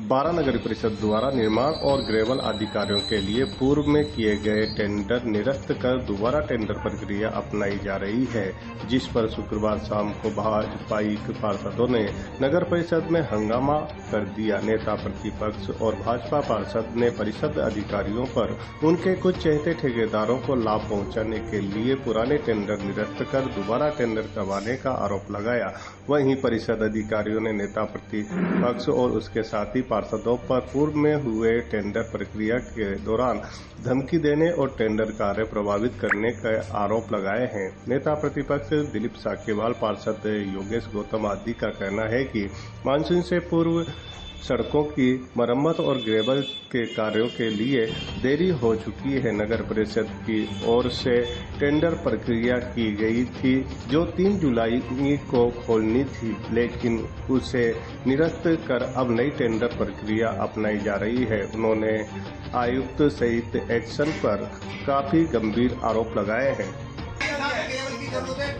12 नगर परिषद द्वारा निर्माण और ग्रेवल आदि कार्यों के लिए पूर्व में किए गए टेंडर निरस्त कर दोबारा टेंडर प्रक्रिया अपनाई जा रही है, जिस पर शुक्रवार शाम को भाजपाई पार्षदों ने नगर परिषद में हंगामा कर दिया। नेता प्रतिपक्ष और भाजपा पार्षद ने परिषद अधिकारियों पर उनके कुछ चहेते ठेकेदारों को लाभ पहुंचाने के लिए पुराने टेंडर निरस्त कर दोबारा टेंडर करवाने का आरोप लगाया। वहीं परिषद अधिकारियों ने नेता प्रतिपक्ष और उसके साथी पार्षदों पर पूर्व में हुए टेंडर प्रक्रिया के दौरान धमकी देने और टेंडर कार्य प्रभावित करने के आरोप लगाए हैं। नेता प्रतिपक्ष दिलीप साखेवाल, पार्षद योगेश गौतम आदि का कहना है कि मानसून से पूर्व सड़कों की मरम्मत और ग्रेवल के कार्यों के लिए देरी हो चुकी है। नगर परिषद की ओर से टेंडर प्रक्रिया की गई थी जो 3 जुलाई को खोलनी थी, लेकिन उसे निरस्त कर अब नई टेंडर प्रक्रिया अपनाई जा रही है। उन्होंने आयुक्त सहित एक्शन पर काफी गंभीर आरोप लगाए हैं।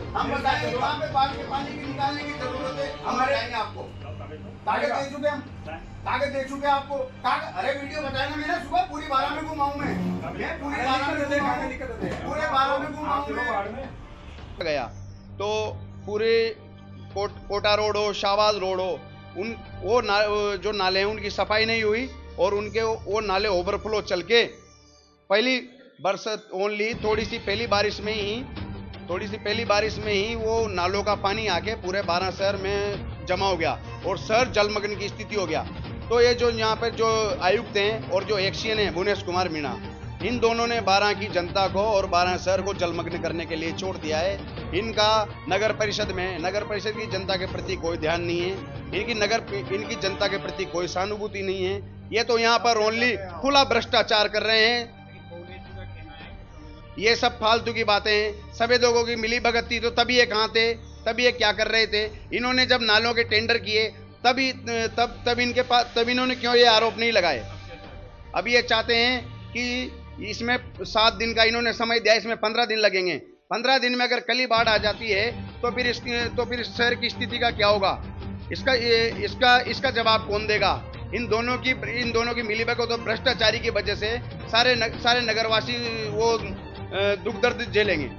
हम बताएंगे वहाँ पे बाढ़ के पानी की निकालने की जरूरत है, हम बताएंगे आपको। कागज दे चुके हम, कागज दे चुके आपको। अरे वीडियो बताया ना मैंने, सुबह पूरी 12 में घुमाऊं मैं, पूरी 12 में घुमाऊं मैं। गया तो पूरे कोटा रोड हो, शाहबाज रोड हो, जो नाले हैं उनकी सफाई नहीं हुई और उनके वो नाले ओवरफ्लो चल के पहली बरसात ओनली थोड़ी सी पहली बारिश में ही वो नालों का पानी आके पूरे 12 शहर में जमा हो गया और शहर जलमग्न की स्थिति हो गया। तो ये जो यहाँ पर जो आयुक्त हैं और जो एक्शन है भुवनेश कुमार मीणा, इन दोनों ने 12 की जनता को और 12 शहर को जलमग्न करने के लिए छोड़ दिया है। इनका नगर परिषद की जनता के प्रति कोई ध्यान नहीं है, इनकी जनता के प्रति कोई सहानुभूति नहीं है। ये तो यहाँ पर ओनली खुला भ्रष्टाचार कर रहे हैं। ये सब फालतू की बातें हैं। सभी लोगों की मिली भगत थी तो तभी ये कहाँ थे, तभी ये क्या कर रहे थे। इन्होंने जब नालों के टेंडर किए तब इन्होंने क्यों ये आरोप नहीं लगाए। अब ये चाहते हैं कि इसमें 7 दिन का इन्होंने समय दिया, इसमें 15 दिन लगेंगे। 15 दिन में अगर कल ही बाढ़ आ जाती है तो फिर शहर की स्थिति का क्या होगा, इसका जवाब कौन देगा। इन दोनों की मिलीभगत और भ्रष्टाचारी की वजह से सारे नगरवासी वो दुख दर्द झेलेंगे।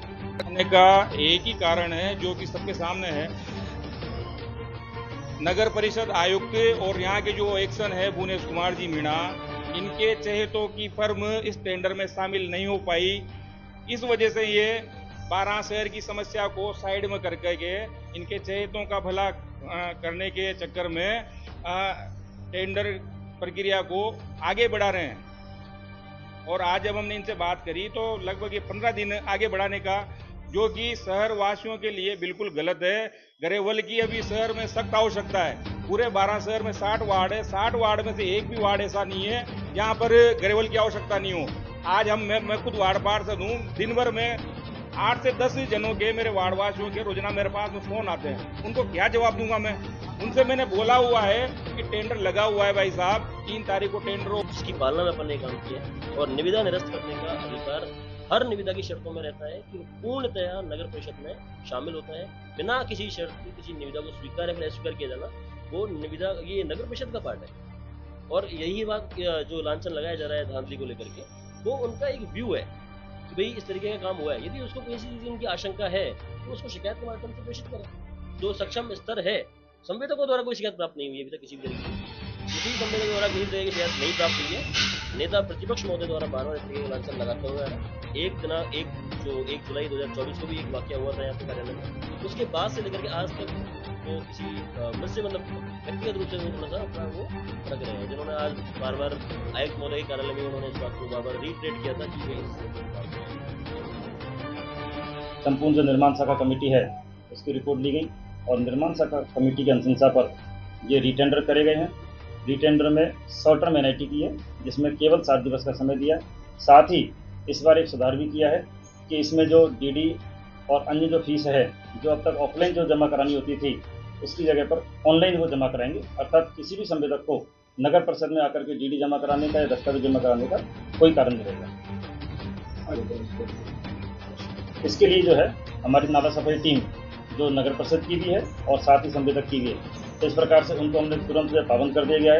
का एक ही कारण है जो कि सबके सामने है। नगर परिषद आयुक्त और यहाँ के जो एक्शन है भुवनेश कुमार जी मीणा, इनके चहेतों की फर्म इस टेंडर में शामिल नहीं हो पाई। इस वजह से ये 12 शहर की समस्या को साइड में करके इनके चहेतों का भला करने के चक्कर में टेंडर प्रक्रिया को आगे बढ़ा रहे हैं। और आज जब हमने इनसे बात करी तो लगभग ये 15 दिन आगे बढ़ाने का, जो कि शहर वासियों के लिए बिल्कुल गलत है। ग्रेवल की अभी शहर में सख्त आवश्यकता है। पूरे 12 शहर में 60 वार्ड है, 60 वार्ड में से एक भी वार्ड ऐसा नहीं है जहां पर ग्रेवल की आवश्यकता नहीं हो। आज मैं खुद वार्ड पार्षद हूँ, दिन भर में 8 से 10 जनों के, मेरे वार्ड वासियों के रोजाना मेरे पास में फोन आते हैं। उनको क्या जवाब दूंगा मैं। उनसे मैंने बोला हुआ है कि टेंडर लगा हुआ है भाई साहब, 3 तारीख को टेंडर हो। उसकी पालना में अपन ने काम किया और निविदा निरस्त करने का अधिकार हर निविदा की शर्तों में रहता है कि पूर्णतया नगर परिषद में शामिल होता है। बिना किसी शर्त के किसी निविदा को स्वीकार या फिर अस्वीकार किया जाना, वो निविदा ये नगर परिषद का पार्ट है। और यही बात जो लांछन लगाया जा रहा है धांधली को लेकर के, वो उनका एक व्यू है कि भाई इस तरीके का काम हुआ है। यदि उसको किसी चीज की आशंका है तो उसको शिकायत के माध्यम से प्रेषित करें। जो सक्षम स्तर है, संवेदकों द्वारा कोई शिकायत प्राप्त नहीं हुई है अभी तक किसी भी तरीके की, संवेदकों द्वारा किसी तरह की शिकायत नहीं प्राप्त हुई है। नेता प्रतिपक्ष महोदय द्वारा बार-बार इस तरीके का लांछन लगाते हुए आ रहा है। 1 जुलाई 2024 को भी एक वाकया हुआ था यहाँ पे कार्यालय में। उसके बाद से लेकर के आज तक वो किसी मुझसे व्यक्तिगत रूप से वो थोड़ा सा अपना वो रख रहे हैं, जिन्होंने आज बार-बार आयुक्त महोदय के कार्यालय में उन्होंने इस बात को बार-बार रीट्रेट किया था कि संपूर्ण जो निर्माण शाखा कमेटी है उसकी रिपोर्ट ली गई और निर्माण शाखा कमेटी की अनुशंसा पर ये रीटेंडर करे गए हैं। रीटेंडर में शॉर्ट टर्म एनआईटी की है, जिसमें केवल 7 दिवस का समय दिया। साथ ही इस बार एक सुधार भी किया है कि इसमें जो डीडी और अन्य जो फीस है, जो अब तक ऑफलाइन जो जमा करानी होती थी, उसकी जगह पर ऑनलाइन वो जमा कराएंगे। अर्थात किसी भी संवेदक को नगर परिषद में आकर के डीडी जमा कराने का या दस्तावेज जमा कराने का कोई कारण नहीं रहेगा। इसके लिए जो है हमारी नाला सफाई टीम जो नगर परिषद की भी है और साथ ही संवेदक की भी है, तो इस प्रकार से उनको हमने तुरंत पाबंद कर दिया गया है।